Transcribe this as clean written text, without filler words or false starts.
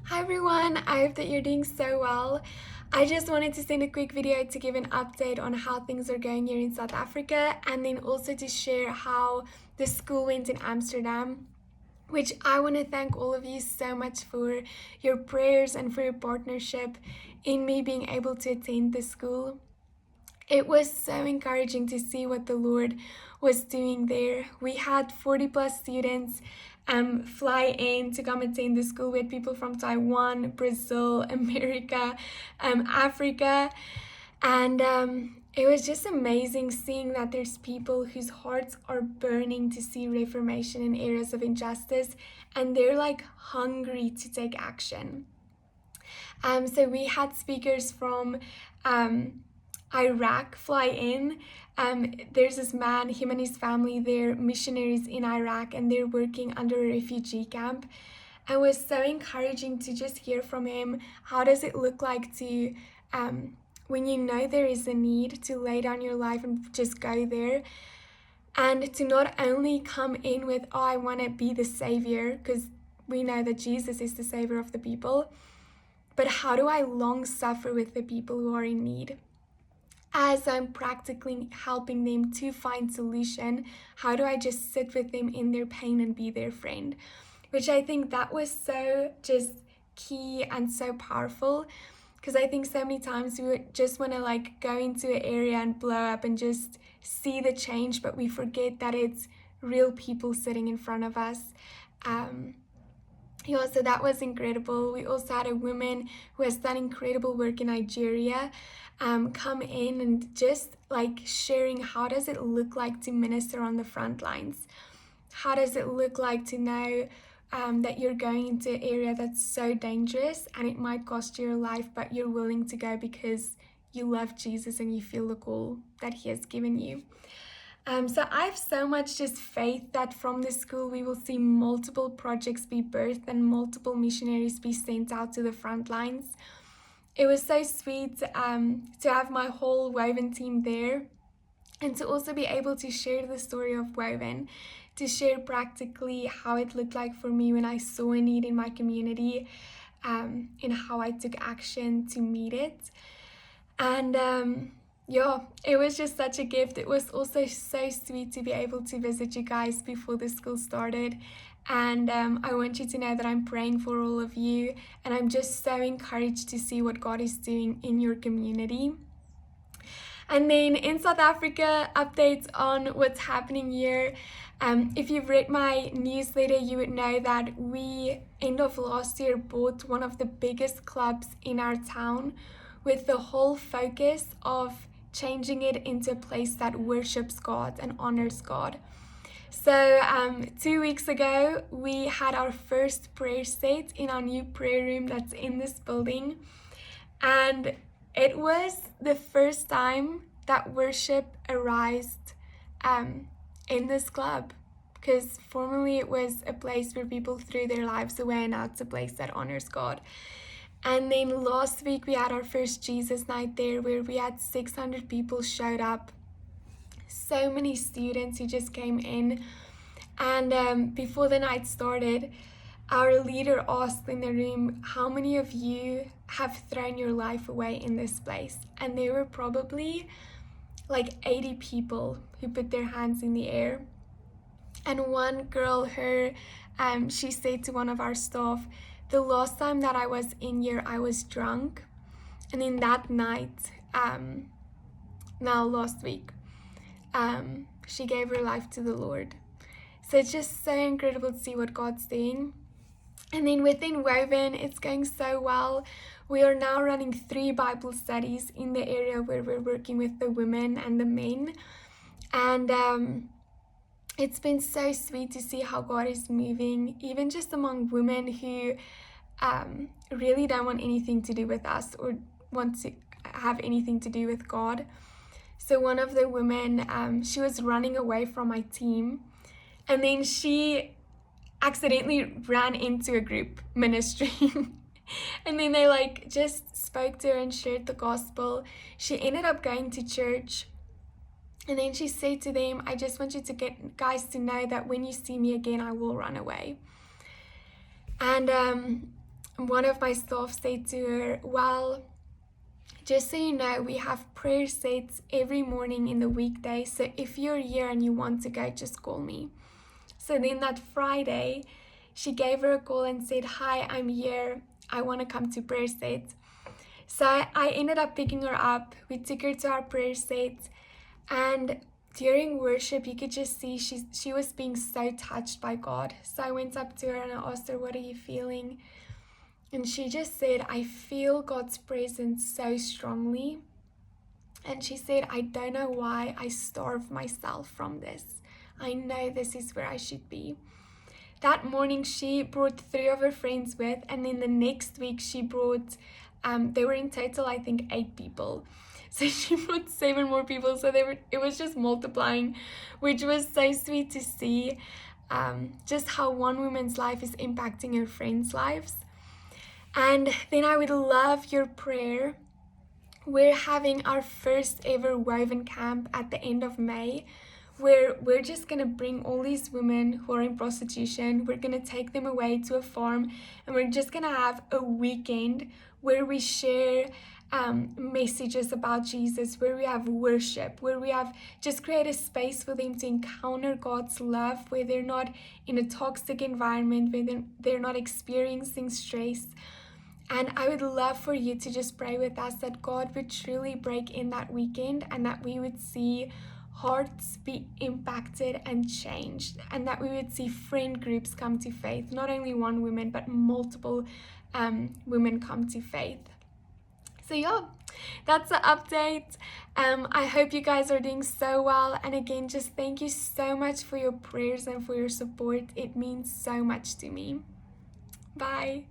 Hi everyone, I hope that you're doing so well. I just wanted to send a quick video to give an update on how things are going here in South Africa, and then also to share how the school went in Amsterdam, which I want to thank all of you so much for your prayers and for your partnership in me being able to attend the school. It was so encouraging to see what the Lord was doing there. We had 40 plus students fly in to come attend the school. We had people from Taiwan, Brazil, America, Africa, and it was just amazing seeing that there's people whose hearts are burning to see reformation in areas of injustice, and they're like hungry to take action. So we had speakers from Iraq fly in. There's this man, him and his family, they're missionaries in Iraq and they're working under a refugee camp. And it was so encouraging to just hear from him. How does it look like to, when you know there is a need, to lay down your life and just go there? And to not only come in with, oh, I want to be the savior, because we know that Jesus is the savior of the people, but how do I long suffer with the people who are in need? As I'm practically helping them to find solution, how do I just sit with them in their pain and be their friend? Which I think that was so just key and so powerful, because I think so many times we just want to like go into an area and blow up and just see the change, but we forget that it's real people sitting in front of us. So that was incredible. We also had a woman who has done incredible work in Nigeria come in and just like sharing how does it look like to minister on the front lines? How does it look like to know that you're going into an area that's so dangerous and it might cost you your life, but you're willing to go because you love Jesus and you feel the call that he has given you. So I have so much just faith that from this school we will see multiple projects be birthed and multiple missionaries be sent out to the front lines. It was so sweet to have my whole Woven team there and to also be able to share the story of Woven, to share practically how it looked like for me when I saw a need in my community and how I took action to meet it. And it was just such a gift. It was also so sweet to be able to visit you guys before the school started. And I want you to know that I'm praying for all of you. And I'm just so encouraged to see what God is doing in your community. And then in South Africa, updates on what's happening here. If you've read my newsletter, you would know that we, end of last year, bought one of the biggest clubs in our town with the whole focus of changing it into a place that worships God and honors God. So 2 weeks ago, we had our first prayer set in our new prayer room that's in this building. And it was the first time that worship arose in this club, because formerly it was a place where people threw their lives away, and now it's a place that honors God. And then last week we had our first Jesus night there, where we had 600 people showed up. So many students who just came in. And before the night started, our leader asked in the room, how many of you have thrown your life away in this place? And there were probably like 80 people who put their hands in the air. And one girl, she said to one of our staff, the last time that I was in here, I was drunk. And in that night, last week, she gave her life to the Lord. So it's just so incredible to see what God's doing. And then within Woven, it's going so well. We are now running 3 Bible studies in the area where we're working with the women and the men. And it's been so sweet to see how God is moving, even just among women who really don't want anything to do with us or want to have anything to do with God. So one of the women, she was running away from my team, and then she accidentally ran into a group ministry. And then they just spoke to her and shared the gospel. She ended up going to church. And then she said to them, I just want you to get guys to know that when you see me again, I will run away. And one of my staff said to her, well, just so you know, we have prayer sets every morning in the weekday, so if you're here and you want to go, just call me. So then that Friday, she gave her a call and said, hi, I'm here, I want to come to prayer set. So I ended up picking her up. We took her to our prayer set, and during worship, you could just see she was being so touched by God. So I went up to her and I asked her, what are you feeling? And she just said, I feel God's presence so strongly. And she said, I don't know why I starve myself from this. I know this is where I should be. That morning, she brought 3 of her friends with, and then the next week she brought, they were in total, I think, 8 people. So she brought 7 more people, so it was just multiplying, which was so sweet to see, just how one woman's life is impacting her friends' lives. And then I would love your prayer. We're having our first ever woven camp at the end of May, where we're just going to bring all these women who are in prostitution, we're going to take them away to a farm, and we're just going to have a weekend where we share messages about Jesus, where we have worship, where we have just create a space for them to encounter God's love, where they're not in a toxic environment, where they're not experiencing stress. And I would love for you to just pray with us that God would truly break in that weekend, and that we would see hearts be impacted and changed, and that we would see friend groups come to faith, not only one woman, but multiple women come to faith. So yeah, that's the update. I hope you guys are doing so well. And again, just thank you so much for your prayers and for your support. It means so much to me. Bye.